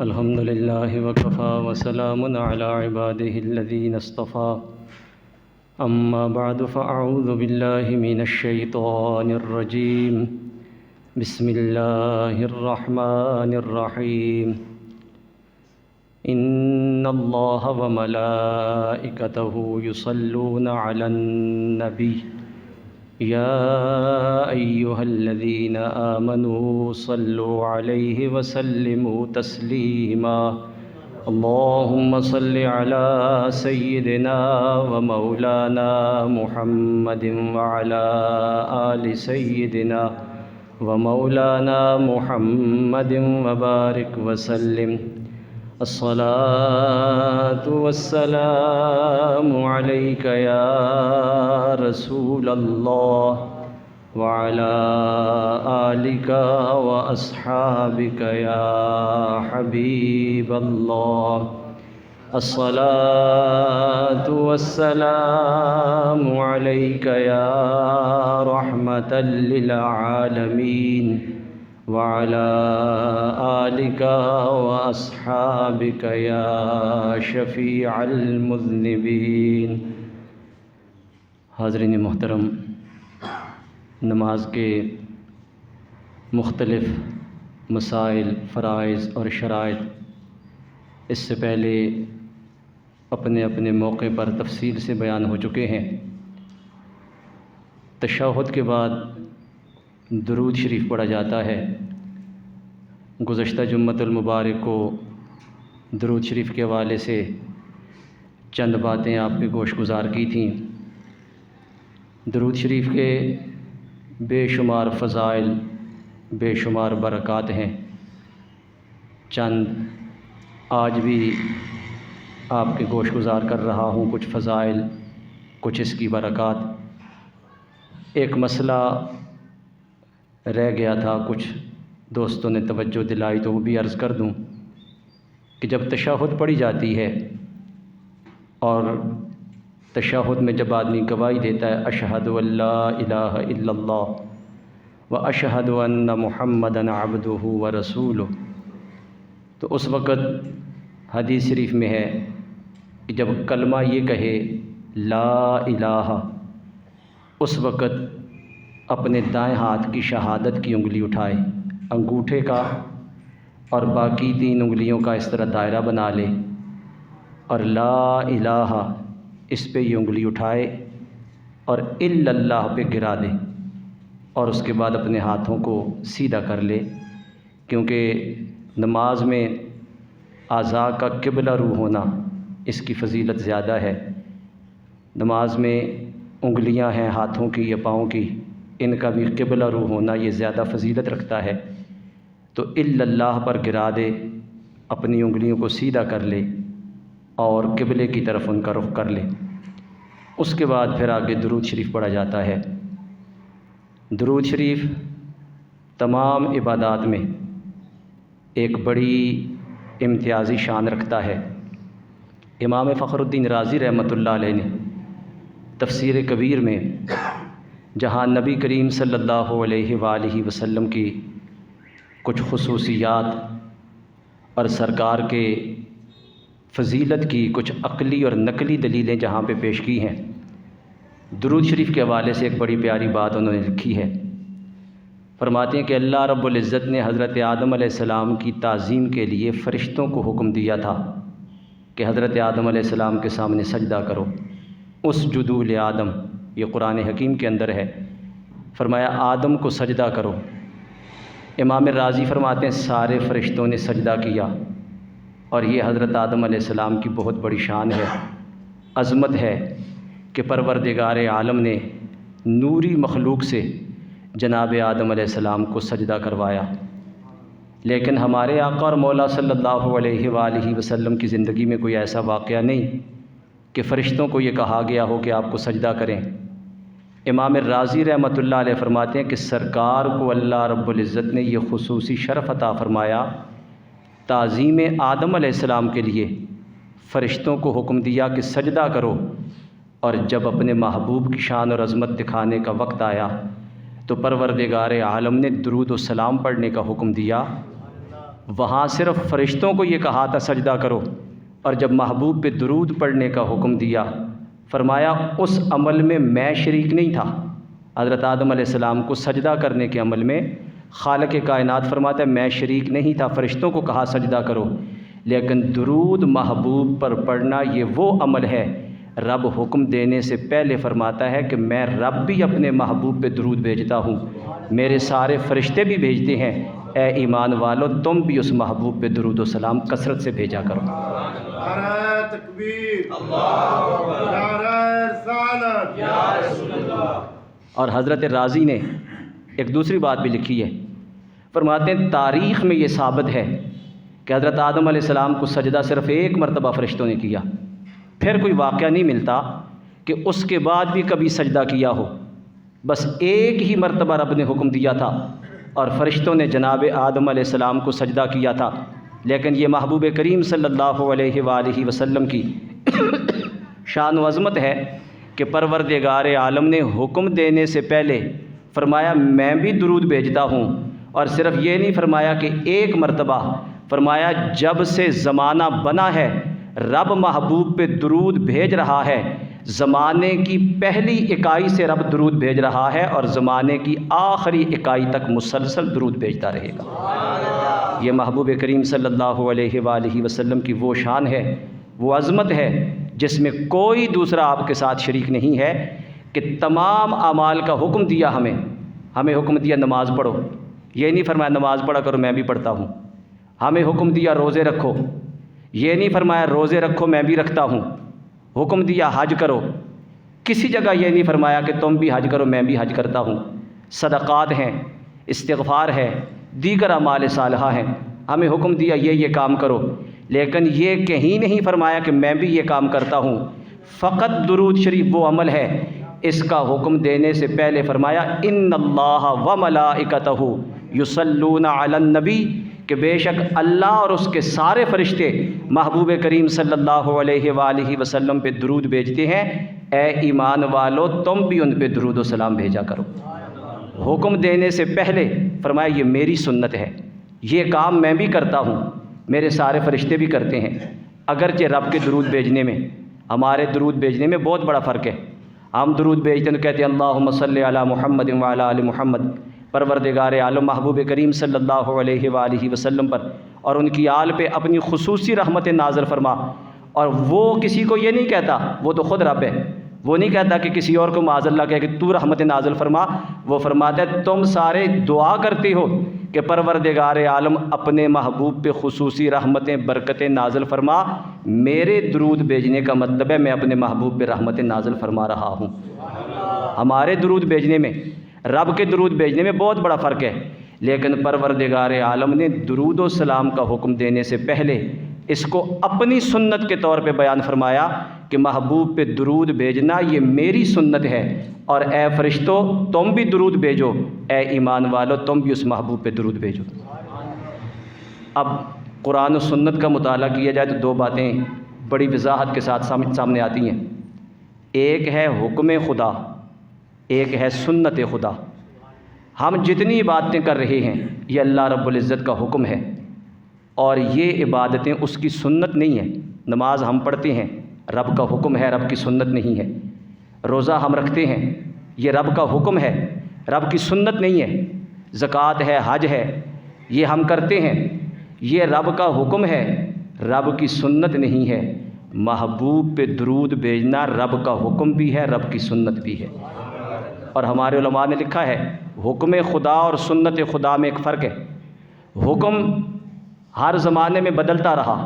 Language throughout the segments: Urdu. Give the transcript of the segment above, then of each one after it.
الحمد لله وكفى وسلام على عباده الذين اصطفى أما بعد فأعوذ بالله من الشيطان الرجيم بسم الله الرحمن الرحيم إن الله وملائكته يصلون على النبي يا أيها الذين آمنوا صلوا عليه وسلموا تسليما اللهم صل على سيدنا ومولانا محمد وعلى آل سيدنا ومولانا محمد وبارك وسلم الصلاة والسلام عليك يا رسول الله وعلى آلك وأصحابك يا حبيب الله الصلاة والسلام عليك يا رحمة للعالمين وعلى آلك وأصحابك يا شفيع المذنبين۔ حاضرین محترم، نماز کے مختلف مسائل، فرائض اور شرائط اس سے پہلے اپنے اپنے موقع پر تفصیل سے بیان ہو چکے ہیں۔ تشہد کے بعد درود شریف پڑھا جاتا ہے۔ گزشتہ جمعۃ المبارک کو درود شریف کے حوالے سے چند باتیں آپ کے گوش گزار کی تھیں۔ درود شریف کے بے شمار فضائل، بے شمار برکات ہیں۔ چند آج بھی آپ کے گوش گزار کر رہا ہوں، کچھ فضائل، کچھ اس کی برکات۔ ایک مسئلہ رہ گیا تھا، کچھ دوستوں نے توجہ دلائی تو وہ بھی عرض کر دوں کہ جب تشہد پڑھی جاتی ہے اور تشہد میں جب آدمی گواہی دیتا ہے اشہد ان لا الہ الا اللہ و اشہد ان محمدًا عبدہ و رسولہ، تو اس وقت حدیث شریف میں ہے کہ جب کلمہ یہ کہے لا الہ، اس وقت اپنے دائیں ہاتھ کی شہادت کی انگلی اٹھائے، انگوٹھے کا اور باقی 3 انگلیوں کا اس طرح دائرہ بنا لے اور لا الہ اس پہ یہ انگلی اٹھائے اور الا اللہ پہ گرا دے، اور اس کے بعد اپنے ہاتھوں کو سیدھا کر لے، کیونکہ نماز میں اعضاء کا قبلہ رو ہونا اس کی فضیلت زیادہ ہے۔ نماز میں انگلیاں ہیں ہاتھوں کی یا پاؤں کی، ان کا بھی قبلہ رو ہونا یہ زیادہ فضیلت رکھتا ہے۔ تو الا اللہ پر گرا دے، اپنی انگلیوں کو سیدھا کر لے اور قبلے کی طرف ان کا رخ کر لے۔ اس کے بعد پھر آگے درود شریف پڑھا جاتا ہے۔ درود شریف تمام عبادات میں ایک بڑی امتیازی شان رکھتا ہے۔ امام فخر الدین رازی رحمۃ اللہ علیہ نے تفسیر کبیر میں جہاں نبی کریم صلی اللہ علیہ وآلہ وسلم کی کچھ خصوصیات اور سرکار کے فضیلت کی کچھ عقلی اور نقلی دلیلیں جہاں پہ پیش کی ہیں، درود شریف کے حوالے سے ایک بڑی پیاری بات انہوں نے لکھی ہے۔ فرماتے ہیں کہ اللہ رب العزت نے حضرت آدم علیہ السلام کی تعظیم کے لیے فرشتوں کو حکم دیا تھا کہ حضرت آدم علیہ السلام کے سامنے سجدہ کرو، اسجدوا لآدم، یہ قرآن حکیم کے اندر ہے۔ فرمایا آدم کو سجدہ کرو۔ امام رازی فرماتے ہیں سارے فرشتوں نے سجدہ کیا، اور یہ حضرت آدم علیہ السلام کی بہت بڑی شان ہے، عظمت ہے کہ پروردگار عالم نے نوری مخلوق سے جناب آدم علیہ السلام کو سجدہ کروایا۔ لیکن ہمارے آقا اور مولا صلی اللہ علیہ وآلہ وسلم کی زندگی میں کوئی ایسا واقعہ نہیں کہ فرشتوں کو یہ کہا گیا ہو کہ آپ کو سجدہ کریں۔ امام رازی رحمۃ اللہ علیہ فرماتے ہیں کہ سرکار کو اللہ رب العزت نے یہ خصوصی شرف عطا فرمایا، تعظیم آدم علیہ السلام کے لیے فرشتوں کو حکم دیا کہ سجدہ کرو، اور جب اپنے محبوب کی شان اور عظمت دکھانے کا وقت آیا تو پروردگار عالم نے درود و سلام پڑھنے کا حکم دیا۔ وہاں صرف فرشتوں کو یہ کہا تھا سجدہ کرو، اور جب محبوب پہ درود پڑھنے کا حکم دیا فرمایا اس عمل میں شریک نہیں تھا۔ حضرت آدم علیہ السلام کو سجدہ کرنے کے عمل میں خالق کائنات فرماتا ہے میں شریک نہیں تھا، فرشتوں کو کہا سجدہ کرو، لیکن درود محبوب پر پڑھنا یہ وہ عمل ہے رب حکم دینے سے پہلے فرماتا ہے کہ میں رب بھی اپنے محبوب پہ درود بھیجتا ہوں، میرے سارے فرشتے بھی بھیجتے ہیں، اے ایمان والو تم بھی اس محبوب پہ درود و سلام کثرت سے بھیجا کرو۔ نعرہ تکبیر، اللہ اکبر، نعرہ رسالت، یا رسول اللہ۔ اور حضرت رازی نے ایک دوسری بات بھی لکھی ہے، فرماتے ہیں تاریخ میں یہ ثابت ہے کہ حضرت آدم علیہ السلام کو سجدہ صرف ایک مرتبہ فرشتوں نے کیا، پھر کوئی واقعہ نہیں ملتا کہ اس کے بعد بھی کبھی سجدہ کیا ہو، بس ایک ہی مرتبہ رب نے حکم دیا تھا اور فرشتوں نے جناب آدم علیہ السلام کو سجدہ کیا تھا۔ لیکن یہ محبوب کریم صلی اللہ علیہ وآلہ وسلم کی شان و عظمت ہے کہ پروردگار عالم نے حکم دینے سے پہلے فرمایا میں بھی درود بھیجتا ہوں، اور صرف یہ نہیں فرمایا کہ ایک مرتبہ، فرمایا جب سے زمانہ بنا ہے رب محبوب پہ درود بھیج رہا ہے، زمانے کی پہلی اکائی سے رب درود بھیج رہا ہے اور زمانے کی آخری اکائی تک مسلسل درود بھیجتا رہے گا۔ یہ محبوب کریم صلی اللہ علیہ وآلہ وسلم کی وہ شان ہے، وہ عظمت ہے جس میں کوئی دوسرا آپ کے ساتھ شریک نہیں ہے کہ تمام اعمال کا حکم دیا ہمیں حکم دیا نماز پڑھو، یہ نہیں فرمایا نماز پڑھا کرو میں بھی پڑھتا ہوں، ہمیں حکم دیا روزے رکھو، یہ نہیں فرمایا روزے رکھو میں بھی رکھتا ہوں، حکم دیا حج کرو، کسی جگہ یہ نہیں فرمایا کہ تم بھی حج کرو میں بھی حج کرتا ہوں، صدقات ہیں، استغفار ہے، دیگر اعمال صالحہ ہیں، ہمیں حکم دیا یہ کام کرو، لیکن یہ کہیں نہیں فرمایا کہ میں بھی یہ کام کرتا ہوں۔ فقط درود شریف وہ عمل ہے، اس کا حکم دینے سے پہلے فرمایا ان اللہ و ملائکتہ یصلون علی النبی، کہ بے شک اللہ اور اس کے سارے فرشتے محبوب کریم صلی اللہ علیہ وآلہ وسلم پہ درود بھیجتے ہیں، اے ایمان والو تم بھی ان پہ درود و سلام بھیجا کرو۔ حکم دینے سے پہلے فرمایا یہ میری سنت ہے، یہ کام میں بھی کرتا ہوں، میرے سارے فرشتے بھی کرتے ہیں۔ اگرچہ رب کے درود بھیجنے میں ہمارے درود بھیجنے میں بہت بڑا فرق ہے، ہم درود بھیجتے ہیں تو کہتے ہیں اللہم صلی علی محمد وعلی آل محمد، پروردگار عالم محبوب کریم صلی اللہ علیہ وآلہ وسلم پر اور ان کی آل پہ اپنی خصوصی رحمت نازل فرما، اور وہ کسی کو یہ نہیں کہتا، وہ تو خود رب ہے، وہ نہیں کہتا کہ کسی اور کو معاذ اللہ کہے کہ تو رحمت نازل فرما، وہ فرماتا ہے تم سارے دعا کرتے ہو کہ پروردگار عالم اپنے محبوب پہ خصوصی رحمتیں برکتیں نازل فرما، میرے درود بھیجنے کا مطلب ہے میں اپنے محبوب پہ رحمت نازل فرما رہا ہوں۔ ہمارے درود بھیجنے میں رب کے درود بھیجنے میں بہت بڑا فرق ہے، لیکن پروردگار عالم نے درود و سلام کا حکم دینے سے پہلے اس کو اپنی سنت کے طور پہ بیان فرمایا کہ محبوب پہ درود بھیجنا یہ میری سنت ہے، اور اے فرشتو تم بھی درود بھیجو، اے ایمان والو تم بھی اس محبوب پہ درود بھیجو۔ اب قرآن و سنت کا مطالعہ کیا جائے تو دو باتیں بڑی وضاحت کے ساتھ سامنے آتی ہیں، ایک ہے حکم خدا، ایک ہے سنت خدا۔ ہم جتنی عبادتیں کر رہے ہیں یہ اللہ رب العزت کا حکم ہے، اور یہ عبادتیں اس کی سنت نہیں ہے۔ نماز ہم پڑھتے ہیں رب کا حکم ہے، رب کی سنت نہیں ہے۔ روزہ ہم رکھتے ہیں یہ رب کا حکم ہے، رب کی سنت نہیں ہے۔ زکوٰۃ ہے، حج ہے، یہ ہم کرتے ہیں، یہ رب کا حکم ہے، رب کی سنت نہیں ہے۔ محبوب پہ درود بھیجنا رب کا حکم بھی ہے، رب کی سنت بھی ہے۔ اور ہمارے علماء نے لکھا ہے حکم خدا اور سنت خدا میں ایک فرق ہے۔ حکم ہر زمانے میں بدلتا رہا،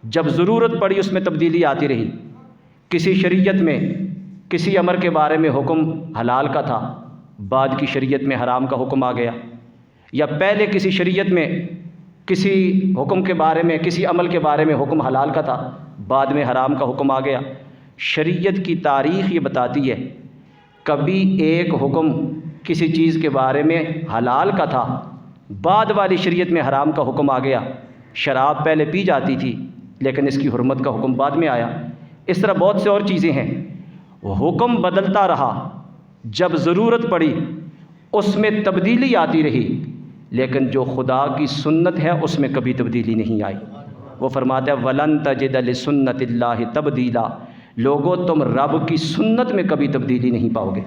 جب ضرورت پڑی اس میں تبدیلی آتی رہی۔ کسی شریعت میں کسی امر کے بارے میں حکم حلال کا تھا، بعد کی شریعت میں حرام کا حکم آ گیا، یا پہلے کسی شریعت میں کسی حکم کے بارے میں کسی عمل کے بارے میں حکم حلال کا تھا، بعد میں حرام کا حکم آ گیا۔ شریعت کی تاریخ یہ بتاتی ہے کبھی ایک حکم کسی چیز کے بارے میں حلال کا تھا، بعد والی شریعت میں حرام کا حکم آ گیا۔ شراب پہلے پی جاتی تھی لیکن اس کی حرمت کا حکم بعد میں آیا۔ اس طرح بہت سے اور چیزیں ہیں، حکم بدلتا رہا، جب ضرورت پڑی اس میں تبدیلی آتی رہی۔ لیکن جو خدا کی سنت ہے اس میں کبھی تبدیلی نہیں آئی۔ وہ فرماتا ہے وَلَن تَجِدَ لِسُنَّتِ اللَّهِ تَبْدِيلًا، لوگو تم رب کی سنت میں کبھی تبدیلی نہیں پاؤ گے۔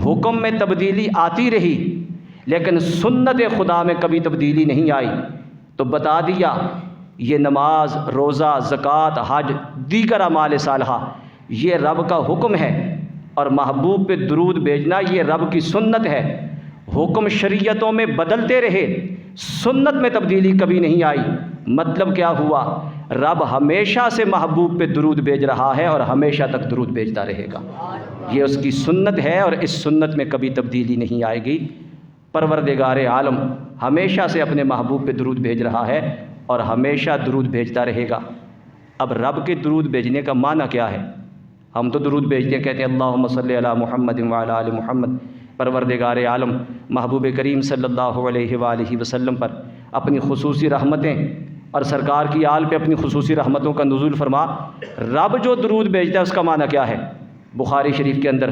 حکم میں تبدیلی آتی رہی لیکن سنت خدا میں کبھی تبدیلی نہیں آئی۔ تو بتا دیا یہ نماز، روزہ، زکوٰۃ، حج، دیگر اعمال صالحہ یہ رب کا حکم ہے، اور محبوب پہ درود بھیجنا یہ رب کی سنت ہے۔ حکم شریعتوں میں بدلتے رہے، سنت میں تبدیلی کبھی نہیں آئی۔ مطلب کیا ہوا؟ رب ہمیشہ سے محبوب پہ درود بھیج رہا ہے اور ہمیشہ تک درود بھیجتا رہے گا۔ یہ اس کی سنت ہے اور اس سنت میں کبھی تبدیلی نہیں آئے گی۔ پروردگار عالم ہمیشہ سے اپنے محبوب پہ درود بھیج رہا ہے اور ہمیشہ درود بھیجتا رہے گا۔ اب رب کے درود بھیجنے کا معنی کیا ہے؟ ہم تو درود بھیجتے ہیں، کہتے ہیں اللہم صلی علی محمد وعلی آل محمد۔ پروردگار عالم محبوب کریم صلی اللہ علیہ وآلہ وسلم پر اپنی خصوصی رحمتیں اور سرکار کی آل پہ اپنی خصوصی رحمتوں کا نزول فرما۔ رب جو درود بھیجتا ہے اس کا معنی کیا ہے؟ بخاری شریف کے اندر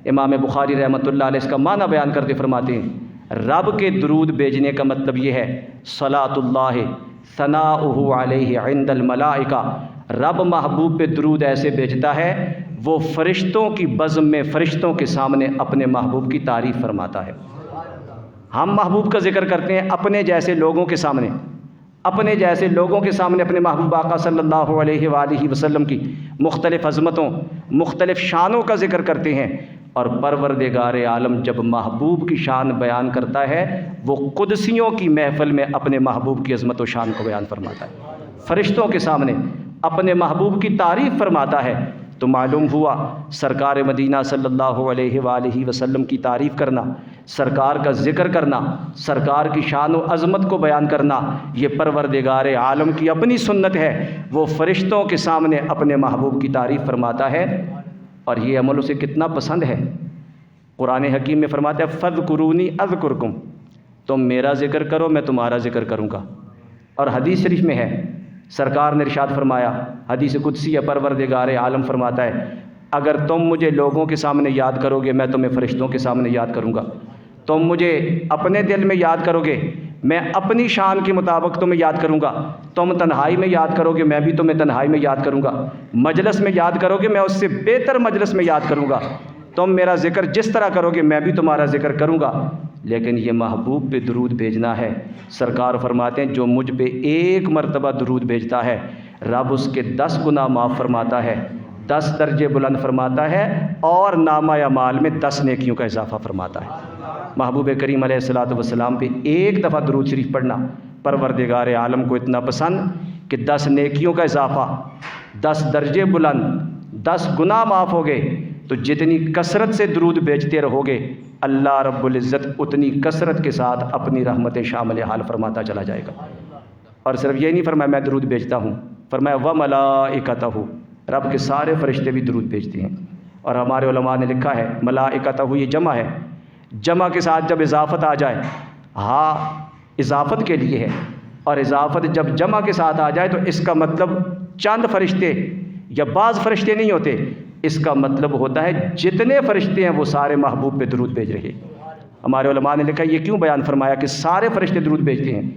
امام بخاری رحمۃ اللہ علیہ اس کا معنی بیان کرتے فرماتے ہیں رب کے درود بھیجنے کا مطلب یہ ہے صلاۃ اللہ ثناؤہ علیہ عند الملائکہ، رب محبوب پہ درود ایسے بھیجتا ہے وہ فرشتوں کی بزم میں فرشتوں کے سامنے اپنے محبوب کی تعریف فرماتا ہے۔ ہم محبوب کا ذکر کرتے ہیں اپنے جیسے لوگوں کے سامنے، اپنے جیسے لوگوں کے سامنے اپنے محبوب آقا صلی اللہ علیہ وآلہ وسلم کی مختلف عظمتوں، مختلف شانوں کا ذکر کرتے ہیں، اور پروردگار عالم جب محبوب کی شان بیان کرتا ہے وہ قدسیوں کی محفل میں اپنے محبوب کی عظمت و شان کو بیان فرماتا ہے، فرشتوں کے سامنے اپنے محبوب کی تعریف فرماتا ہے۔ تو معلوم ہوا سرکار مدینہ صلی اللہ علیہ وآلہ وسلم کی تعریف کرنا، سرکار کا ذکر کرنا، سرکار کی شان و عظمت کو بیان کرنا یہ پروردگار عالم کی اپنی سنت ہے۔ وہ فرشتوں کے سامنے اپنے محبوب کی تعریف فرماتا ہے، اور یہ عمل اسے کتنا پسند ہے۔ قرآن حکیم میں فرماتا ہے فَاذْكُرُونِي أَذْكُرْكُمْ، تم میرا ذکر کرو میں تمہارا ذکر کروں گا۔ اور حدیث شریف میں ہے سرکار نے ارشاد فرمایا، حدیث قدسی ہے، پروردگار عالم فرماتا ہے اگر تم مجھے لوگوں کے سامنے یاد کرو گے میں تمہیں فرشتوں کے سامنے یاد کروں گا، تم مجھے اپنے دل میں یاد کرو گے میں اپنی شان کے مطابق تمہیں یاد کروں گا، تم تنہائی میں یاد کرو گے میں بھی تمہیں تنہائی میں یاد کروں گا، مجلس میں یاد کرو گے میں اس سے بہتر مجلس میں یاد کروں گا، تم میرا ذکر جس طرح کرو گے میں بھی تمہارا ذکر کروں گا۔ لیکن یہ محبوب پہ درود بھیجنا ہے، سرکار فرماتے ہیں جو مجھ پہ ایک مرتبہ درود بھیجتا ہے رب اس کے 10 گنا معاف فرماتا ہے، 10 درجے بلند فرماتا ہے، اور نامہ اعمال میں 10 نیکیوں کا اضافہ فرماتا ہے۔ محبوب کریم علیہ الصلوۃ والسلام پہ ایک دفعہ درود شریف پڑھنا پروردگار عالم کو اتنا پسند کہ 10 نیکیوں کا اضافہ، 10 درجے بلند، 10 گناہ معاف ہو گئے۔ تو جتنی کثرت سے درود بھیجتے رہو گے اللہ رب العزت اتنی کثرت کے ساتھ اپنی رحمت شامل حال فرماتا چلا جائے گا۔ اور صرف یہ نہیں فرمایا میں درود بھیجتا ہوں، فرمایا وَمَلَائِكَتَهُ، رب کے سارے فرشتے بھی درود بھیجتے ہیں۔ اور ہمارے علماء نے لکھا ہے ملائکتہ یہ جمع ہے، جمع کے ساتھ جب اضافت آ جائے ہاں اضافت کے لیے ہے، اور اضافت جب جمع کے ساتھ آ جائے تو اس کا مطلب چند فرشتے یا بعض فرشتے نہیں ہوتے، اس کا مطلب ہوتا ہے جتنے فرشتے ہیں وہ سارے محبوب پہ درود بھیج رہے۔ ہمارے علماء نے لکھا یہ کیوں بیان فرمایا کہ سارے فرشتے درود بھیجتے ہیں؟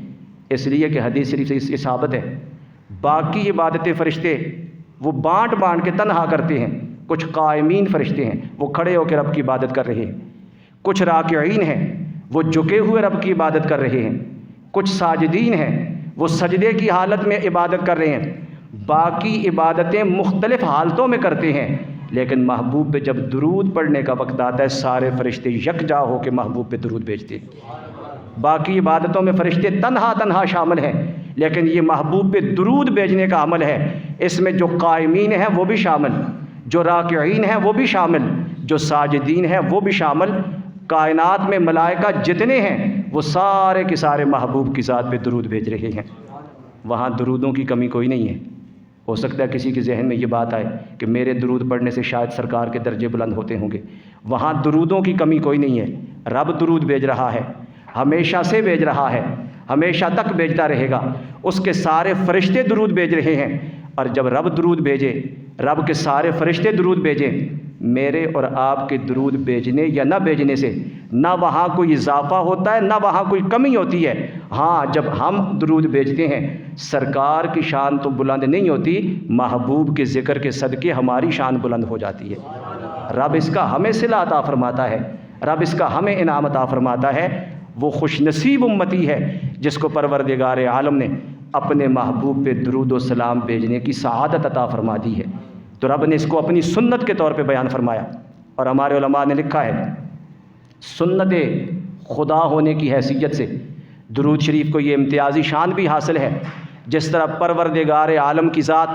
اس لیے کہ حدیث شریف سے اس کی ثابت ہے باقی عبادتیں فرشتے وہ بانٹ بانٹ کے تنہا کرتے ہیں، کچھ قائمین فرشتے ہیں وہ کھڑے ہو کے رب کی عبادت کر رہے ہیں، کچھ راکعین ہیں وہ جھکے ہوئے رب کی عبادت کر رہے ہیں، کچھ ساجدین ہیں وہ سجدے کی حالت میں عبادت کر رہے ہیں، باقی عبادتیں مختلف حالتوں میں کرتے ہیں، لیکن محبوب پہ جب درود پڑھنے کا وقت آتا ہے سارے فرشتے یکجا ہو کے محبوب پہ درود بھیجتے ہیں۔ باقی عبادتوں میں فرشتے تنہا تنہا شامل ہیں، لیکن یہ محبوب پہ درود بھیجنے کا عمل ہے، اس میں جو قائمین ہیں وہ بھی شامل، جو راکعین ہیں وہ بھی شامل، جو ساجدین ہیں وہ بھی شامل، کائنات میں ملائکہ جتنے ہیں وہ سارے کے سارے محبوب کی ذات پہ درود بھیج رہے ہیں۔ وہاں درودوں کی کمی کوئی نہیں ہے۔ ہو سکتا ہے کسی کے ذہن میں یہ بات آئے کہ میرے درود پڑھنے سے شاید سرکار کے درجے بلند ہوتے ہوں گے، وہاں درودوں کی کمی کوئی نہیں ہے۔ رب درود بھیج رہا ہے، ہمیشہ سے بھیج رہا ہے، ہمیشہ تک بھیجتا رہے گا، اس کے سارے فرشتے درود بھیج رہے ہیں، اور جب رب درود بھیجے، رب کے سارے فرشتے درود بھیجیں، میرے اور آپ کے درود بھیجنے یا نہ بھیجنے سے نہ وہاں کوئی اضافہ ہوتا ہے، نہ وہاں کوئی کمی ہوتی ہے۔ ہاں جب ہم درود بھیجتے ہیں سرکار کی شان تو بلند نہیں ہوتی، محبوب کے ذکر کے صدقے ہماری شان بلند ہو جاتی ہے۔ رب اس کا ہمیں صلہ عطا فرماتا ہے، رب اس کا ہمیں انعام عطا فرماتا ہے۔ وہ خوش نصیب امتی ہے جس کو پروردگار عالم نے اپنے محبوب پہ درود و سلام بھیجنے کی سعادت عطا فرما دی ہے۔ تو رب نے اس کو اپنی سنت کے طور پہ بیان فرمایا، اور ہمارے علماء نے لکھا ہے سنت خدا ہونے کی حیثیت سے درود شریف کو یہ امتیازی شان بھی حاصل ہے، جس طرح پروردگار عالم کی ذات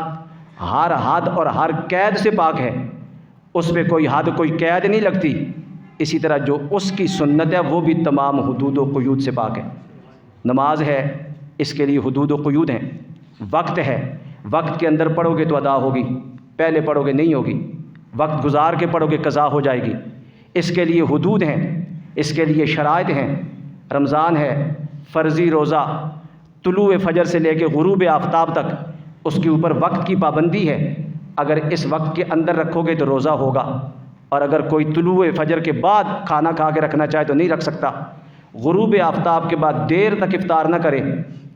ہر حد اور ہر قید سے پاک ہے، اس پہ کوئی حد کوئی قید نہیں لگتی، اسی طرح جو اس کی سنت ہے وہ بھی تمام حدود و قیود سے پاک ہے۔ نماز ہے، اس کے لیے حدود و قیود ہیں، وقت ہے، وقت کے اندر پڑھو گے تو ادا ہوگی، پہلے پڑھو گے نہیں ہوگی، وقت گزار کے پڑھو گے قضا ہو جائے گی، اس کے لیے حدود ہیں، اس کے لیے شرائط ہیں۔ رمضان ہے، فرضی روزہ طلوع فجر سے لے کے غروب آفتاب تک اس کے اوپر وقت کی پابندی ہے، اگر اس وقت کے اندر رکھو گے تو روزہ ہوگا، اور اگر کوئی طلوع فجر کے بعد کھانا کھا کے رکھنا چاہے تو نہیں رکھ سکتا، غروب آفتاب کے بعد دیر تک افطار نہ کرے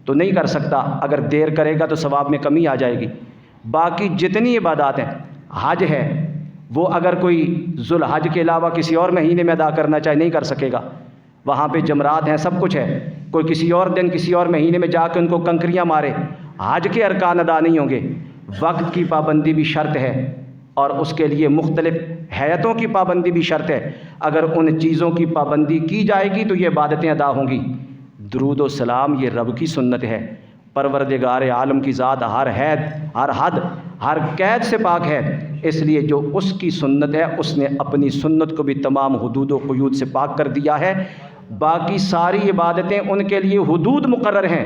تو نہیں کر سکتا، اگر دیر کرے گا تو ثواب میں کمی آ جائے گی۔ باقی جتنی عبادات ہیں، حج ہے، وہ اگر کوئی ذوالحج کے علاوہ کسی اور مہینے میں ادا کرنا چاہے نہیں کر سکے گا، وہاں پہ جمرات ہیں، سب کچھ ہے، کوئی کسی اور دن کسی اور مہینے میں جا کے ان کو کنکریاں مارے، حج کے ارکان ادا نہیں ہوں گے۔ وقت کی پابندی بھی شرط ہے، اور اس کے لیے مختلف حیتوں کی پابندی بھی شرط ہے، اگر ان چیزوں کی پابندی کی جائے گی تو یہ عبادتیں ادا ہوں گی۔ درود و سلام یہ رب کی سنت ہے، پروردگار عالم کی ذات ہر حد ہر قید سے پاک ہے، اس لیے جو اس کی سنت ہے اس نے اپنی سنت کو بھی تمام حدود و قیود سے پاک کر دیا ہے۔ باقی ساری عبادتیں ان کے لیے حدود مقرر ہیں،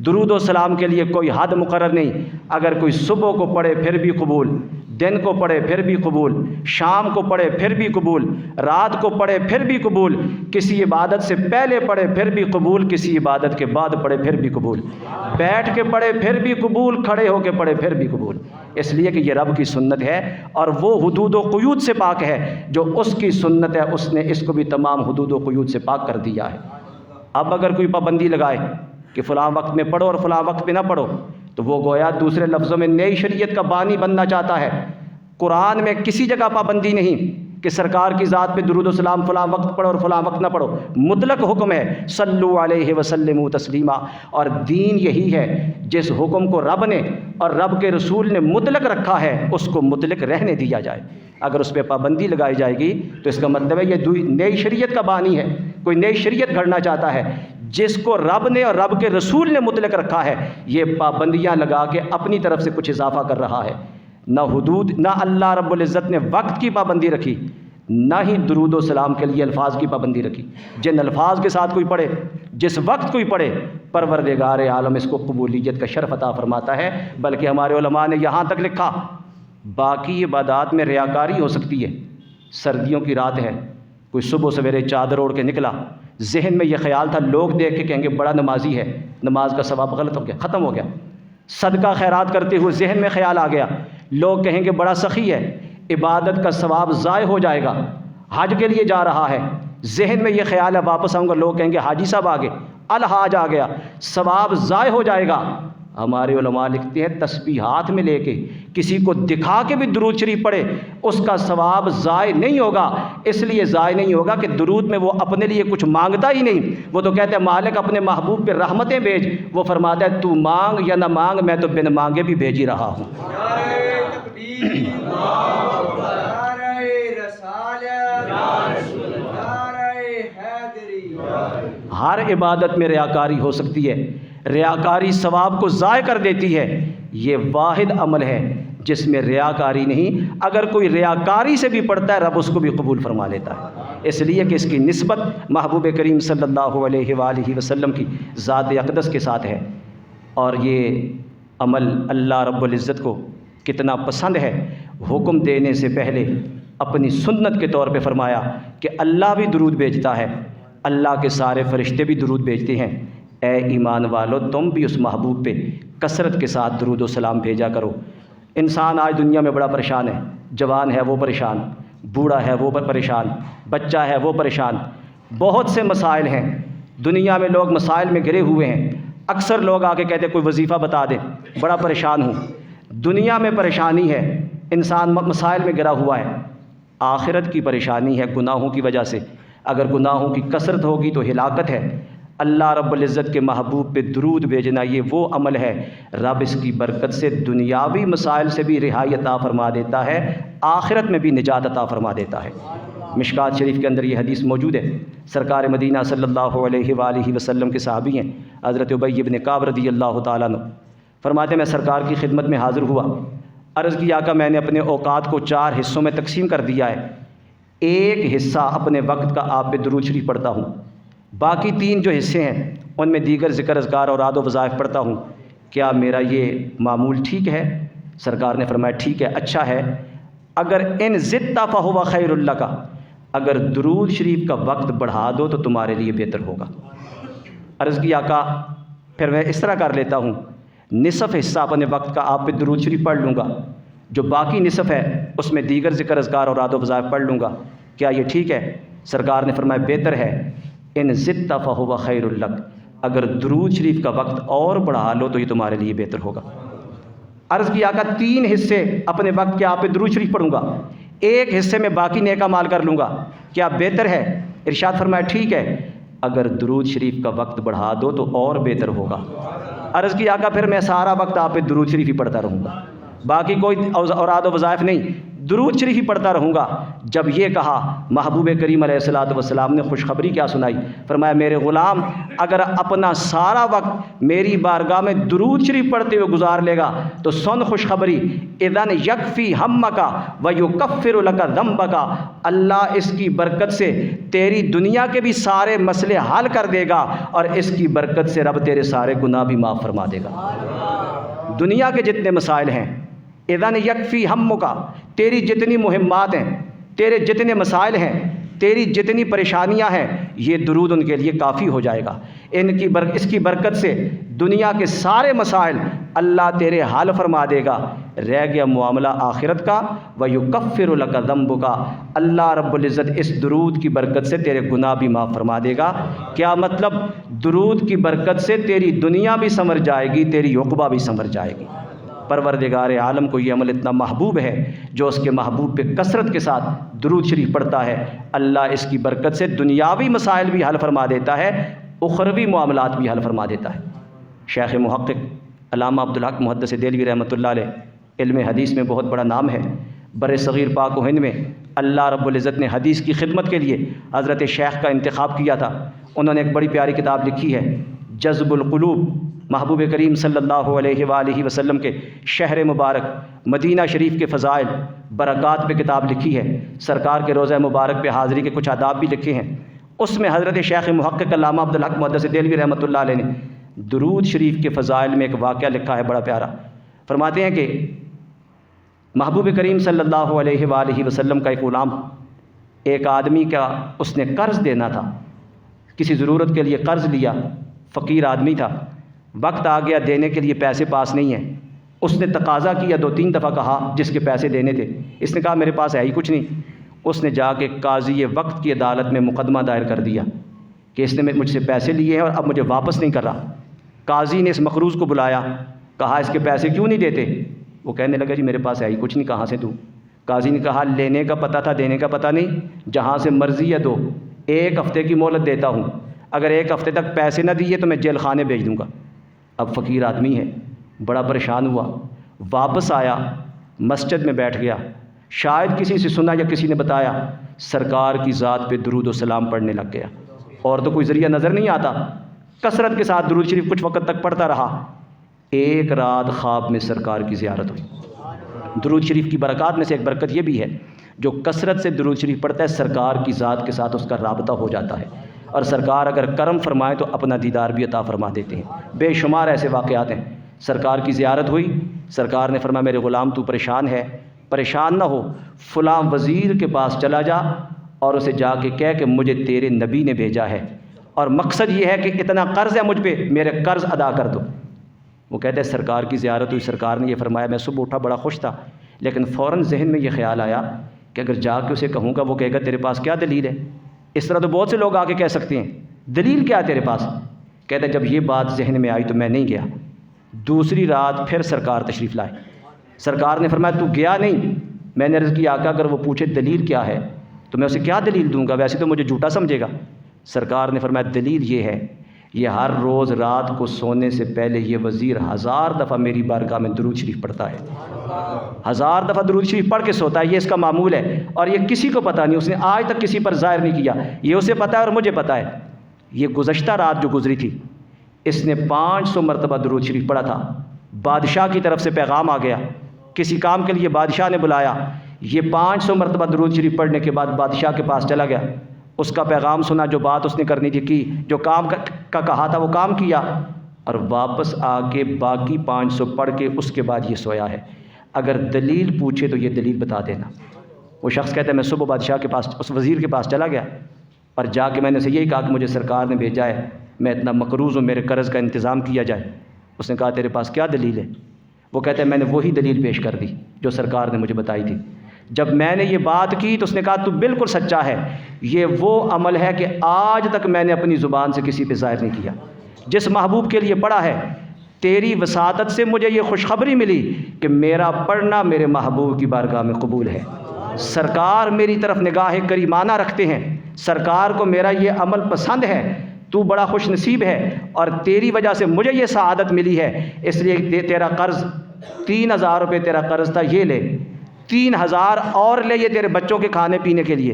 درود و سلام کے لیے کوئی حد مقرر نہیں، اگر کوئی صبح کو پڑھے پھر بھی قبول، دن کو پڑھے پھر بھی قبول، شام کو پڑھے پھر بھی قبول، رات کو پڑھے پھر بھی قبول، کسی عبادت سے پہلے پڑھے پھر بھی قبول، کسی عبادت کے بعد پڑھے پھر بھی قبول، بیٹھ کے پڑھے پھر بھی قبول، کھڑے ہو کے پڑھے پھر بھی قبول، اس لیے کہ یہ رب کی سنت ہے، اور وہ حدود و قیود سے پاک ہے، جو اس کی سنت ہے اس نے اس کو بھی تمام حدود و قیود سے پاک کر دیا ہے۔ اب اگر کوئی پابندی لگائے کہ فلاں وقت میں پڑھو اور فلاں وقت پہ نہ پڑھو، تو وہ گویا دوسرے لفظوں میں نئی شریعت کا بانی بننا چاہتا ہے۔ قرآن میں کسی جگہ پابندی نہیں کہ سرکار کی ذات پہ درود و سلام فلاں وقت پڑھو اور فلاں وقت نہ پڑھو، مطلق حکم ہے، صلو علیہ وسلم تسلیما، اور دین یہی ہے، جس حکم کو رب نے اور رب کے رسول نے مطلق رکھا ہے اس کو مطلق رہنے دیا جائے۔ اگر اس پہ پابندی لگائی جائے گی تو اس کا مطلب ہے یہ نئی شریعت کا بانی ہے، کوئی نئی شریعت گھڑنا چاہتا ہے، جس کو رب نے اور رب کے رسول نے مطلق رکھا ہے، یہ پابندیاں لگا کے اپنی طرف سے کچھ اضافہ کر رہا ہے۔ نہ حدود، نہ اللہ رب العزت نے وقت کی پابندی رکھی، نہ ہی درود و سلام کے لیے الفاظ کی پابندی رکھی۔ جن الفاظ کے ساتھ کوئی پڑھے، جس وقت کوئی پڑھے، پروردگار عالم اس کو قبولیت کا شرف عطا فرماتا ہے۔ بلکہ ہمارے علماء نے یہاں تک لکھا باقی عبادات میں ریاکاری ہو سکتی ہے۔ سردیوں کی رات ہے، کوئی صبح سویرے چادر اوڑھ کے نکلا، ذہن میں یہ خیال تھا لوگ دیکھ کے کہیں گے بڑا نمازی ہے، نماز کا ثواب غلط ہو گیا، ختم ہو گیا۔ صدقہ خیرات کرتے ہوئے ذہن میں خیال آ گیا، لوگ کہیں گے بڑا سخی ہے، عبادت کا ثواب ضائع ہو جائے گا۔ حج کے لیے جا رہا ہے، ذہن میں یہ خیال ہے واپس آؤں گا، لوگ کہیں گے حاجی صاحب آ گئے، الحاج آ گیا، ثواب ضائع ہو جائے گا۔ ہمارے علماء لکھتے ہیں تسبیح ہاتھ میں لے کے کسی کو دکھا کے بھی درود شریف پڑھے، اس کا ثواب ضائع نہیں ہوگا۔ اس لیے ضائع نہیں ہوگا کہ درود میں وہ اپنے لیے کچھ مانگتا ہی نہیں، وہ تو کہتے ہیں مالک اپنے محبوب پہ رحمتیں بھیج، وہ فرماتا ہے تو مانگ یا نہ مانگ میں تو بن مانگے بھی بھیج ہی رہا ہوں۔ ہر عبادت میں ریاکاری ہو سکتی ہے، ریاکاری ثواب کو ضائع کر دیتی ہے۔ یہ واحد عمل ہے جس میں ریاکاری نہیں، اگر کوئی ریاکاری سے بھی پڑھتا ہے رب اس کو بھی قبول فرما لیتا ہے، اس لیے کہ اس کی نسبت محبوب کریم صلی اللہ علیہ وآلہ وسلم کی ذات اقدس کے ساتھ ہے۔ اور یہ عمل اللہ رب العزت کو کتنا پسند ہے، حکم دینے سے پہلے اپنی سنت کے طور پہ فرمایا کہ اللہ بھی درود بھیجتا ہے، اللہ کے سارے فرشتے بھی درود بھیجتے ہیں، اے ایمان والو تم بھی اس محبوب پہ کثرت کے ساتھ درود و سلام بھیجا کرو۔ انسان آج دنیا میں بڑا پریشان ہے، جوان ہے وہ پریشان، بوڑھا ہے وہ پریشان، بچہ ہے وہ پریشان، بہت سے مسائل ہیں دنیا میں، لوگ مسائل میں گھرے ہوئے ہیں۔ اکثر لوگ آ کے کہتے کوئی وظیفہ بتا دے، بڑا پریشان ہوں۔ دنیا میں پریشانی ہے، انسان مسائل میں گھرا ہوا ہے۔ آخرت کی پریشانی ہے گناہوں کی وجہ سے۔ اگر گناہوں کی کثرت ہوگی تو ہلاکت ہے۔ اللہ رب العزت کے محبوب پہ درود بھیجنا یہ وہ عمل ہے، رب اس کی برکت سے دنیاوی مسائل سے بھی رہائی عطا فرما دیتا ہے، آخرت میں بھی نجات عطا فرما دیتا ہے۔ مشکات شریف کے اندر یہ حدیث موجود ہے۔ سرکار مدینہ صلی اللہ علیہ وآلہ وسلم کے صحابی ہیں حضرت ابی بن کعب رضی اللہ تعالیٰ عنہ، فرماتے ہیں میں سرکار کی خدمت میں حاضر ہوا، عرض کی آقا میں نے اپنے اوقات کو 4 حصوں میں تقسیم کر دیا ہے، ایک حصہ اپنے وقت کا آپ پہ درود شریف پڑھتا ہوں، باقی 3 جو حصے ہیں ان میں دیگر ذکر اذکار اور اعاد و وظائف پڑھتا ہوں، کیا میرا یہ معمول ٹھیک ہے؟ سرکار نے فرمایا ٹھیک ہے، اچھا ہے، اگر ان زدت فہو خیر لک، اگر درود شریف کا وقت بڑھا دو تو تمہارے لیے بہتر ہوگا۔ عرض کی آقا پھر میں اس طرح کر لیتا ہوں، نصف حصہ اپنے وقت کا آپ پہ درود شریف پڑھ لوں گا، جو باقی نصف ہے اس میں دیگر ذکر اذکار اور اعاد و وظائف پڑھ لوں گا، کیا یہ ٹھیک ہے؟ سرکار نے فرمایا بہتر ہے، ان زدت فہو خیر لک، اگر درود شریف کا وقت اور بڑھا لو تو یہ تمہارے لیے بہتر ہوگا۔ عرض کی آقا 3 حصے اپنے وقت کے آپ پہ درود شریف پڑھوں گا، ایک حصے میں باقی نیک اعمال کر لوں گا، کیا بہتر ہے؟ ارشاد فرمایا ٹھیک ہے، اگر درود شریف کا وقت بڑھا دو تو اور بہتر ہوگا۔ عرض کی آقا پھر میں سارا وقت آپ پہ درود شریف ہی پڑھتا رہوں گا، باقی کوئی اوراد و وظائف نہیں، درود شریف ہی پڑھتا رہوں گا۔ جب یہ کہا محبوب کریم علیہ الصلوۃ والسلام نے خوشخبری کیا سنائی، فرمایا میرے غلام اگر اپنا سارا وقت میری بارگاہ میں درود شریف پڑھتے ہوئے گزار لے گا تو سن خوشخبری، اذن یکفی ہمک ویکفر لک ذنبک، اللہ اس کی برکت سے تیری دنیا کے بھی سارے مسئلے حل کر دے گا اور اس کی برکت سے رب تیرے سارے گناہ بھی معاف فرما دے گا۔ دنیا کے جتنے مسائل ہیں، اذن یکفی ہمک، تیری جتنی مہمات ہیں، تیرے جتنے مسائل ہیں، تیری جتنی پریشانیاں ہیں، یہ درود ان کے لیے کافی ہو جائے گا۔ اس کی برکت سے دنیا کے سارے مسائل اللہ تیرے حل فرما دے گا، رہ گیا معاملہ آخرت کا، وَيُكَفِّرُ لَكَ ذَنبُكَ، اللہ رب العزت اس درود کی برکت سے تیرے گناہ بھی معاف فرما دے گا۔ کیا مطلب؟ درود کی برکت سے تیری دنیا بھی سنور جائے گی، تیری عقبہ بھی سنور جائے گی۔ پروردگار عالم کو یہ عمل اتنا محبوب ہے، جو اس کے محبوب پہ کثرت کے ساتھ درود شریف پڑھتا ہے، اللہ اس کی برکت سے دنیاوی مسائل بھی حل فرما دیتا ہے، اخروی معاملات بھی حل فرما دیتا ہے۔ شیخ محقق علامہ عبدالحق محدث دہلوی رحمۃ اللہ علیہ، علم حدیث میں بہت بڑا نام ہے، بر صغیر پاک و ہند میں اللہ رب العزت نے حدیث کی خدمت کے لیے حضرت شیخ کا انتخاب کیا تھا۔ انہوں نے ایک بڑی پیاری کتاب لکھی ہے، جذب القلوب، محبوب کریم صلی اللہ علیہ وآلہ وسلم کے شہر مبارک مدینہ شریف کے فضائل برکات پہ کتاب لکھی ہے، سرکار کے روضہ مبارک پہ حاضری کے کچھ آداب بھی لکھے ہیں۔ اس میں حضرت شیخ محقق علامہ عبدالحق محدث دہلوی رحمۃ اللہ علیہ نے درود شریف کے فضائل میں ایک واقعہ لکھا ہے بڑا پیارا۔ فرماتے ہیں کہ محبوب کریم صلی اللہ علیہ وآلہ وسلم کا ایک غلام، ایک آدمی کا اس نے قرض دینا تھا، کسی ضرورت کے لیے قرض لیا، فقیر آدمی تھا، وقت آ گیا دینے کے لیے پیسے پاس نہیں ہیں، اس نے تقاضا کیا، 2-3 دفعہ کہا جس کے پیسے دینے تھے، اس نے کہا میرے پاس ہے ہی کچھ نہیں۔ اس نے جا کے قاضی وقت کی عدالت میں مقدمہ دائر کر دیا کہ اس نے مجھ سے پیسے لیے ہیں اور اب مجھے واپس نہیں کر رہا۔ قاضی نے اس مقروض کو بلایا، کہا اس کے پیسے کیوں نہیں دیتے؟ وہ کہنے لگا جی میرے پاس ہے ہی کچھ نہیں، کہاں سے دوں؟ قاضی نے کہا لینے کا پتہ تھا دینے کا پتہ نہیں، جہاں سے مرضی ہے دو، 1 ہفتے کی مہلت دیتا ہوں، اگر 1 ہفتے تک پیسے نہ دیے تو میں جیل خانے بھیج دوں گا۔ اب فقیر آدمی ہے، بڑا پریشان ہوا، واپس آیا، مسجد میں بیٹھ گیا، شاید کسی سے سنا یا کسی نے بتایا، سرکار کی ذات پہ درود و سلام پڑھنے لگ گیا، اور تو کوئی ذریعہ نظر نہیں آتا، کثرت کے ساتھ درود شریف کچھ وقت تک پڑھتا رہا۔ ایک رات خواب میں سرکار کی زیارت ہوئی۔ درود شریف کی برکات میں سے ایک برکت یہ بھی ہے، جو کثرت سے درود شریف پڑھتا ہے سرکار کی ذات کے ساتھ اس کا رابطہ ہو جاتا ہے، اور سرکار اگر کرم فرمائے تو اپنا دیدار بھی عطا فرما دیتے ہیں۔ بے شمار ایسے واقعات ہیں۔ سرکار کی زیارت ہوئی، سرکار نے فرمایا میرے غلام تو پریشان ہے، پریشان نہ ہو، فلاں وزیر کے پاس چلا جا اور اسے جا کے کہہ کہ مجھے تیرے نبی نے بھیجا ہے، اور مقصد یہ ہے کہ اتنا قرض ہے مجھ پہ، میرے قرض ادا کر دو۔ وہ کہتے ہیں سرکار کی زیارت ہوئی، سرکار نے یہ فرمایا، میں صبح اٹھا بڑا خوش تھا، لیکن فوراً ذہن میں یہ خیال آیا کہ اگر جا کے اسے کہوں گا وہ کہے گا تیرے پاس کیا دلیل ہے؟ اس طرح تو بہت سے لوگ آ کے کہہ سکتے ہیں دلیل کیا ہے تیرے پاس؟ کہتا ہے جب یہ بات ذہن میں آئی تو میں نہیں گیا۔ دوسری رات پھر سرکار تشریف لائے، سرکار نے فرمایا تو گیا نہیں؟ میں نے عرض کیا آقا اگر وہ پوچھے دلیل کیا ہے تو میں اسے کیا دلیل دوں گا، ویسے تو مجھے جھوٹا سمجھے گا۔ سرکار نے فرمایا دلیل یہ ہے، یہ ہر روز رات کو سونے سے پہلے یہ وزیر 1000 دفعہ میری بارگاہ میں درود شریف پڑھتا ہے، 1000 دفعہ درود شریف پڑھ کے سوتا ہے، یہ اس کا معمول ہے، اور یہ کسی کو پتہ نہیں، اس نے آج تک کسی پر ظاہر نہیں کیا، یہ اسے پتہ ہے اور مجھے پتہ ہے۔ یہ گزشتہ رات جو گزری تھی اس نے 500 مرتبہ درود شریف پڑھا تھا، بادشاہ کی طرف سے پیغام آ گیا، کسی کام کے لیے بادشاہ نے بلایا، یہ 500 مرتبہ درود شریف پڑھنے کے بعد بادشاہ کے پاس چلا گیا، اس کا پیغام سنا، جو بات اس نے کرنی تھی کی، جو کام کا کہا تھا وہ کام کیا، اور واپس آ کے باقی 500 پڑھ کے اس کے بعد یہ سویا ہے۔ اگر دلیل پوچھے تو یہ دلیل بتا دینا۔ وہ شخص کہتا ہے میں صبح بادشاہ کے پاس، اس وزیر کے پاس چلا گیا اور جا کے میں نے اسے یہی کہا کہ مجھے سرکار نے بھیجا ہے، میں اتنا مقروض ہوں، میرے قرض کا انتظام کیا جائے۔ اس نے کہا تیرے پاس کیا دلیل ہے؟ وہ کہتا ہے میں نے وہی دلیل پیش کر دی جو سرکار نے مجھے بتائی تھی۔ جب میں نے یہ بات کی تو اس نے کہا تو بالکل سچا ہے، یہ وہ عمل ہے کہ آج تک میں نے اپنی زبان سے کسی پہ ظاہر نہیں کیا۔ جس محبوب کے لیے پڑھا ہے، تیری وساطت سے مجھے یہ خوشخبری ملی کہ میرا پڑھنا میرے محبوب کی بارگاہ میں قبول ہے، سرکار میری طرف نگاہ کریمانہ رکھتے ہیں، سرکار کو میرا یہ عمل پسند ہے، تو بڑا خوش نصیب ہے، اور تیری وجہ سے مجھے یہ سعادت ملی ہے، اس لیے تیرا قرض 3000 روپے تیرا قرض تھا، یہ لے، 3000 اور لے یہ تیرے بچوں کے کھانے پینے کے لیے،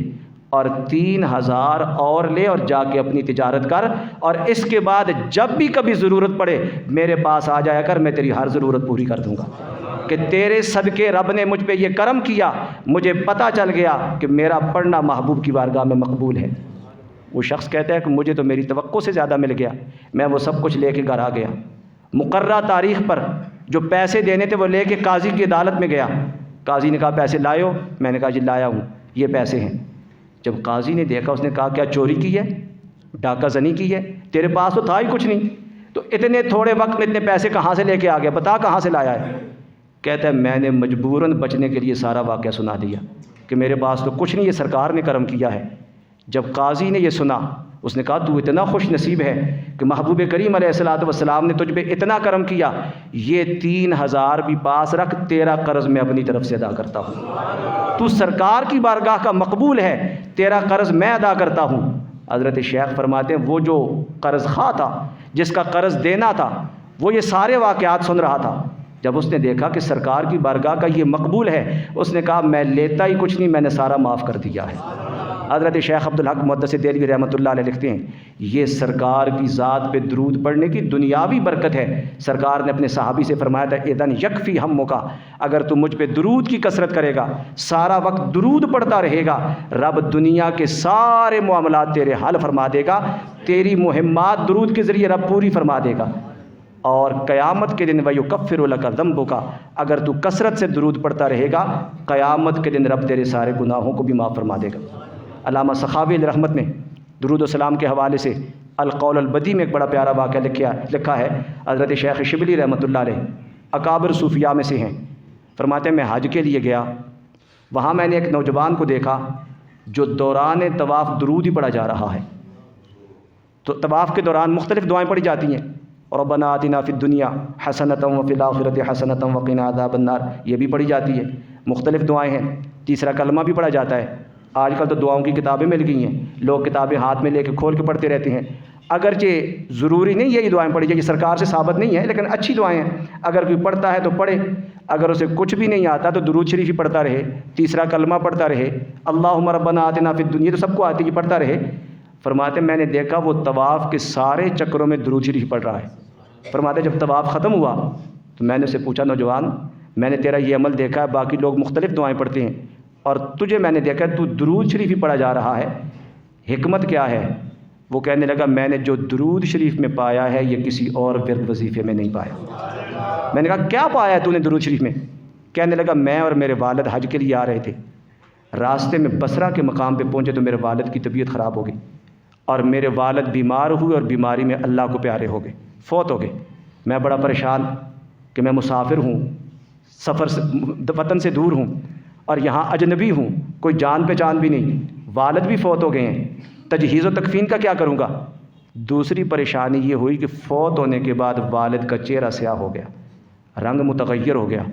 اور 3000 اور لے اور جا کے اپنی تجارت کر، اور اس کے بعد جب بھی کبھی ضرورت پڑے میرے پاس آ جایا کر، میں تیری ہر ضرورت پوری کر دوں گا، کہ تیرے صدقے رب نے مجھ پہ یہ کرم کیا، مجھے پتہ چل گیا کہ میرا پڑھنا محبوب کی بارگاہ میں مقبول ہے۔ وہ شخص کہتا ہے کہ مجھے تو میری توقع سے زیادہ مل گیا، میں وہ سب کچھ لے کے گھر آ گیا، مقررہ تاریخ پر جو پیسے دینے تھے وہ لے کے قاضی کی عدالت میں گیا، قاضی نے کہا پیسے لائے ہو؟ میں نے کہا جی لایا ہوں، یہ پیسے ہیں۔ جب قاضی نے دیکھا اس نے کہا کیا چوری کی ہے، ڈاکہ زنی کی ہے؟ تیرے پاس تو تھا ہی کچھ نہیں، تو اتنے تھوڑے وقت میں اتنے پیسے کہاں سے لے کے آ گیا، بتا کہاں سے لایا ہے؟ کہتا ہے میں نے مجبوراً بچنے کے لیے سارا واقعہ سنا دیا کہ میرے پاس تو کچھ نہیں، یہ سرکار نے کرم کیا ہے۔ جب قاضی نے یہ سنا اس نے کہا تو اتنا خوش نصیب ہے کہ محبوب کریم علیہ الصلوۃ والسلام نے تجھ پہ اتنا کرم کیا، یہ 3000 بھی پاس رکھ، تیرا قرض میں اپنی طرف سے ادا کرتا ہوں، تو سرکار کی بارگاہ کا مقبول ہے، تیرا قرض میں ادا کرتا ہوں۔ حضرت شیخ فرماتے ہیں وہ جو قرض خواہ تھا، جس کا قرض دینا تھا، وہ یہ سارے واقعات سن رہا تھا، جب اس نے دیکھا کہ سرکار کی بارگاہ کا یہ مقبول ہے، اس نے کہا میں لیتا ہی کچھ نہیں، میں نے سارا معاف کر دیا ہے۔ حضرت شیخ عبدالحق محدث دہلوی رحمۃ اللہ علیہ لکھتے ہیں یہ سرکار کی ذات پہ درود پڑھنے کی دنیاوی برکت ہے۔ سرکار نے اپنے صحابی سے فرمایا تھا اذن یکفی ہمک، اگر تو مجھ پہ درود کی کثرت کرے گا، سارا وقت درود پڑھتا رہے گا، رب دنیا کے سارے معاملات تیرے حل فرما دے گا، تیری مہمات درود کے ذریعے رب پوری فرما دے گا، اور قیامت کے دن وَيُكَفِّرُ لَكَ ذَنْبُكَ، اگر تو کثرت سے درود پڑھتا رہے گا، قیامت کے دن رب تیرے سارے گناہوں کو بھی معاف فرما دے گا۔ علامہ سخاوی علیہ رحمت نے درود و سلام کے حوالے سے القول البدی میں ایک بڑا پیارا واقعہ لکھا ہے۔ حضرت شیخ شبلی رحمۃ اللہ علیہ اکابر صوفیاء میں سے ہیں، فرماتے ہیں میں حج کے لیے گیا، وہاں میں نے ایک نوجوان کو دیکھا جو دوران طواف درود ہی پڑھا جا رہا ہے۔ تو طواف کے دوران مختلف دعائیں پڑھی جاتی ہیں، ربنا آتنا فی الدنیا حسنۃ وفی الآخرۃ حسنۃ وقنا عذاب النار، یہ بھی پڑھی جاتی ہے، مختلف دعائیں ہیں، تیسرا کلمہ بھی پڑھا جاتا ہے۔ آج کل تو دعاؤں کی کتابیں مل گئی ہیں، لوگ کتابیں ہاتھ میں لے کے کھول کے پڑھتے رہتے ہیں، اگرچہ ضروری نہیں یہی دعائیں پڑھی جائیں، یہ سرکار سے ثابت نہیں ہے، لیکن اچھی دعائیں ہیں، اگر کوئی پڑھتا ہے تو پڑھے، اگر اسے کچھ بھی نہیں آتا تو درود شریف ہی پڑھتا رہے، تیسرا کلمہ پڑھتا رہے، اللہم ربنا آتنا فی الدنیا، تو سب کو آتی ہے، پڑھتا رہے۔ فرماتے میں نے دیکھا وہ طواف کے سارے چکروں میں درود شریف پڑھ رہا ہے۔ فرماتے جب طواف ختم ہوا تو میں نے اسے پوچھا نوجوان میں نے تیرا یہ عمل دیکھا ہے، باقی لوگ مختلف دعائیں پڑھتے ہیں اور تجھے میں نے دیکھا تو درود شریف ہی پڑھا جا رہا ہے، حکمت کیا ہے؟ وہ کہنے لگا میں نے جو درود شریف میں پایا ہے یہ کسی اور ورد وظیفے میں نہیں پایا۔ میں نے کہا کیا پایا ہے تو نے درود شریف میں؟ کہنے لگا میں اور میرے والد حج کے لیے آ رہے تھے، راستے میں بصرہ کے مقام پہ پہنچے تو میرے والد کی طبیعت خراب ہو گئی، اور میرے والد بیمار ہوئے اور بیماری میں اللہ کو پیارے ہو گئے، فوت ہو گئے۔ میں بڑا پریشان کہ میں مسافر ہوں، سفر سے وطن سے دور ہوں، اور یہاں اجنبی ہوں، کوئی جان پہچان بھی نہیں، والد بھی فوت ہو گئے ہیں، تجہیز و تکفین کا کیا کروں گا؟ دوسری پریشانی یہ ہوئی کہ فوت ہونے کے بعد والد کا چہرہ سیاہ ہو گیا، رنگ متغیر ہو گیا،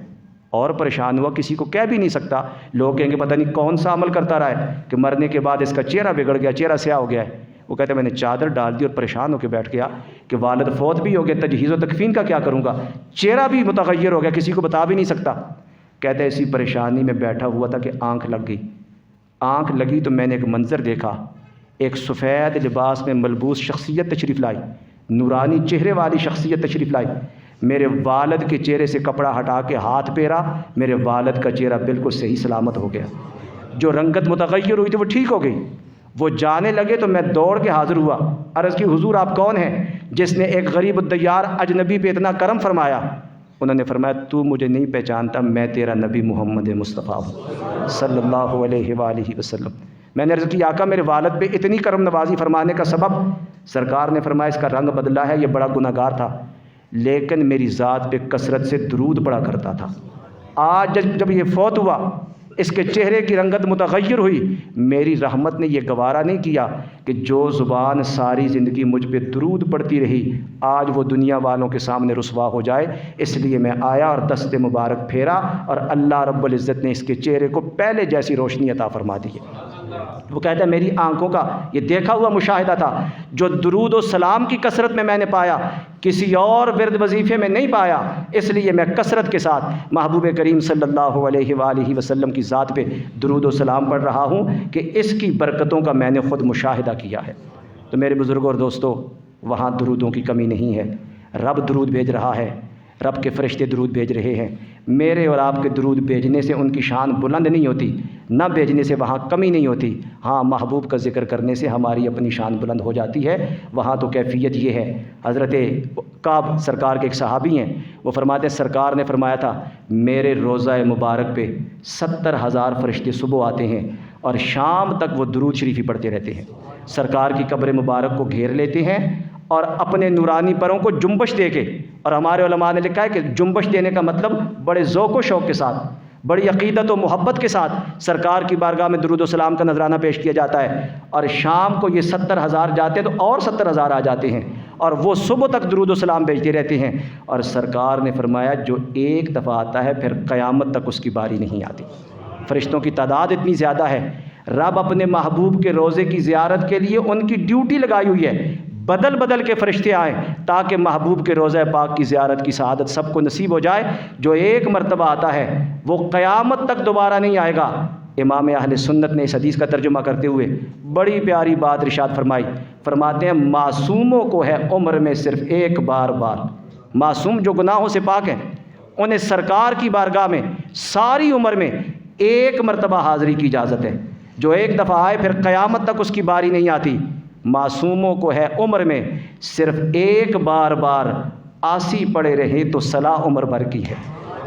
اور پریشان ہوا، کسی کو کہہ بھی نہیں سکتا، لوگ کہیں گے پتہ نہیں کون سا عمل کرتا رہا ہے کہ مرنے کے بعد اس کا چہرہ بگڑ گیا، چہرہ سیاہ ہو گیا ہے۔ وہ کہتے ہیں میں نے چادر ڈال دی اور پریشان ہو کے بیٹھ گیا کہ والد فوت بھی ہو گیا، تجہیز و تکفین کا کیا کروں گا، چہرہ بھی متغیر ہو گیا، کسی کو بتا بھی نہیں سکتا۔ کہتے ہیں اسی پریشانی میں بیٹھا ہوا تھا کہ آنکھ لگ گئی۔ آنکھ لگی تو میں نے ایک منظر دیکھا، ایک سفید لباس میں ملبوس شخصیت تشریف لائی، نورانی چہرے والی شخصیت تشریف لائی۔ میرے والد کے چہرے سے کپڑا ہٹا کے ہاتھ پھیرا، میرے والد کا چہرہ بالکل صحیح سلامت ہو گیا، جو رنگت متغیر ہوئی تھی وہ ٹھیک ہو گئی۔ وہ جانے لگے تو میں دوڑ کے حاضر ہوا، عرض کی حضور آپ کون ہیں جس نے ایک غریب الدیار اجنبی پہ اتنا کرم فرمایا؟ انہوں نے فرمایا تو مجھے نہیں پہچانتا، میں تیرا نبی محمد مصطفیٰ ہوں صلی اللہ علیہ وآلہ وسلم۔ میں نے عرض کی آقا میرے والد پہ اتنی کرم نوازی فرمانے کا سبب؟ سرکار نے فرمایا اس کا رنگ بدلا ہے، یہ بڑا گناہ گار تھا لیکن میری ذات پہ کثرت سے درود پڑا کرتا تھا۔ آج جب یہ فوت ہوا، اس کے چہرے کی رنگت متغیر ہوئی، میری رحمت نے یہ گوارا نہیں کیا کہ جو زبان ساری زندگی مجھ پہ درود پڑتی رہی آج وہ دنیا والوں کے سامنے رسوا ہو جائے، اس لیے میں آیا اور دست مبارک پھیرا اور اللہ رب العزت نے اس کے چہرے کو پہلے جیسی روشنی عطا فرما دی ہے۔ وہ کہتا ہے میری آنکھوں کا یہ دیکھا ہوا مشاہدہ تھا، جو درود و سلام کی کثرت میں نے پایا، کسی اور ورد وظیفے میں نہیں پایا، اس لیے میں کثرت کے ساتھ محبوب کریم صلی اللہ علیہ وآلہ وسلم کی ذات پہ درود و سلام پڑھ رہا ہوں کہ اس کی برکتوں کا میں نے خود مشاہدہ کیا ہے۔ تو میرے بزرگوں اور دوستو، وہاں درودوں کی کمی نہیں ہے، رب درود بھیج رہا ہے، رب کے فرشتے درود بھیج رہے ہیں۔ میرے اور آپ کے درود بھیجنے سے ان کی شان بلند نہیں ہوتی، نہ بھیجنے سے وہاں کمی نہیں ہوتی، ہاں محبوب کا ذکر کرنے سے ہماری اپنی شان بلند ہو جاتی ہے۔ وہاں تو کیفیت یہ ہے، حضرت کعب سرکار کے ایک صحابی ہیں، وہ فرماتے ہیں سرکار نے فرمایا تھا میرے روضہ مبارک پہ 70,000 فرشتے صبح آتے ہیں اور شام تک وہ درود شریفی پڑھتے رہتے ہیں، سرکار کی قبر مبارک کو گھیر لیتے ہیں اور اپنے نورانی پروں کو جنبش دے کے، اور ہمارے علماء نے لکھا ہے کہ جنبش دینے کا مطلب بڑے ذوق و شوق کے ساتھ، بڑی عقیدت و محبت کے ساتھ سرکار کی بارگاہ میں درود و سلام کا نذرانہ پیش کیا جاتا ہے، اور شام کو یہ 70,000 جاتے ہیں تو اور 70,000 آ جاتے ہیں اور وہ صبح تک درود و سلام بھیجتے رہتے ہیں، اور سرکار نے فرمایا جو ایک دفعہ آتا ہے پھر قیامت تک اس کی باری نہیں آتی۔ فرشتوں کی تعداد اتنی زیادہ ہے، رب اپنے محبوب کے روضے کی زیارت کے لیے ان کی ڈیوٹی لگائی ہوئی ہے، بدل بدل کے فرشتے آئیں تاکہ محبوب کے روضہ پاک کی زیارت کی سعادت سب کو نصیب ہو جائے۔ جو ایک مرتبہ آتا ہے وہ قیامت تک دوبارہ نہیں آئے گا۔ امام اہل سنت نے اس حدیث کا ترجمہ کرتے ہوئے بڑی پیاری بات ارشاد فرمائی، فرماتے ہیں معصوموں کو ہے عمر میں صرف ایک بار، معصوم جو گناہوں سے پاک ہیں انہیں سرکار کی بارگاہ میں ساری عمر میں ایک مرتبہ حاضری کی اجازت ہے، جو ایک دفعہ آئے پھر قیامت تک اس کی باری نہیں آتی۔ معصوموں کو ہے عمر میں صرف ایک بار آسی پڑے رہیں تو صلاح عمر بھر کی ہے،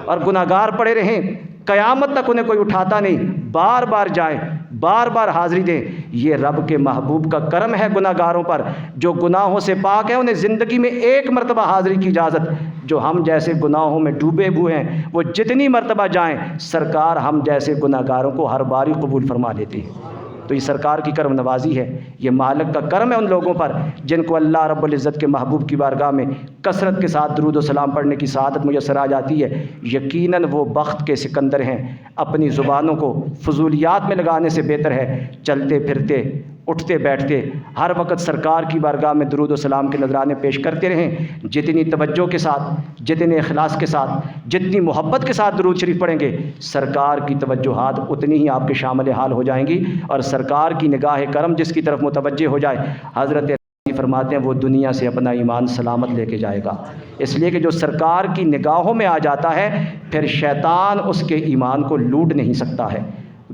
اور گناہگار پڑے رہیں قیامت تک انہیں کوئی اٹھاتا نہیں، بار بار جائیں، بار بار حاضری دیں۔ یہ رب کے محبوب کا کرم ہے گناہگاروں پر، جو گناہوں سے پاک ہیں انہیں زندگی میں ایک مرتبہ حاضری کی اجازت۔ جو ہم جیسے گناہوں میں ڈوبے ہوئے ہیں وہ جتنی مرتبہ جائیں سرکار ہم جیسے گناہگاروں کو ہر باری قبول فرما لیتے ہیں۔ تو یہ سرکار کی کرم نوازی ہے، یہ مالک کا کرم ہے ان لوگوں پر جن کو اللہ رب العزت کے محبوب کی بارگاہ میں کثرت کے ساتھ درود و سلام پڑھنے کی سعادت میسر آ جاتی ہے۔ یقیناً وہ بخت کے سکندر ہیں، اپنی زبانوں کو فضولیات میں لگانے سے بہتر ہے چلتے پھرتے اٹھتے بیٹھتے ہر وقت سرکار کی بارگاہ میں درود و سلام کے نذرانے پیش کرتے رہیں۔ جتنی توجہ کے ساتھ، جتنے اخلاص کے ساتھ، جتنی محبت کے ساتھ درود شریف پڑھیں گے سرکار کی توجہات اتنی ہی آپ کے شامل حال ہو جائیں گی، اور سرکار کی نگاہ کرم جس کی طرف متوجہ ہو جائے، حضرت فرماتے ہیں وہ دنیا سے اپنا ایمان سلامت لے کے جائے گا، اس لیے کہ جو سرکار کی نگاہوں میں آ جاتا ہے پھر شیطان اس کے ایمان کو لوٹ نہیں سکتا ہے۔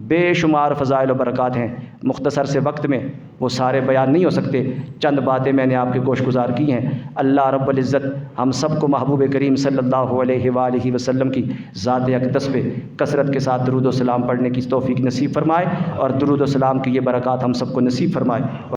بے شمار فضائل و برکات ہیں، مختصر سے وقت میں وہ سارے بیان نہیں ہو سکتے، چند باتیں میں نے آپ کے گوش گزار کی ہیں۔ اللہ رب العزت ہم سب کو محبوب کریم صلی اللہ علیہ وآلہ وسلم کی ذات اقدس پہ کثرت کے ساتھ درود و سلام پڑھنے کی توفیق نصیب فرمائے، اور درود و سلام کی یہ برکات ہم سب کو نصیب فرمائے۔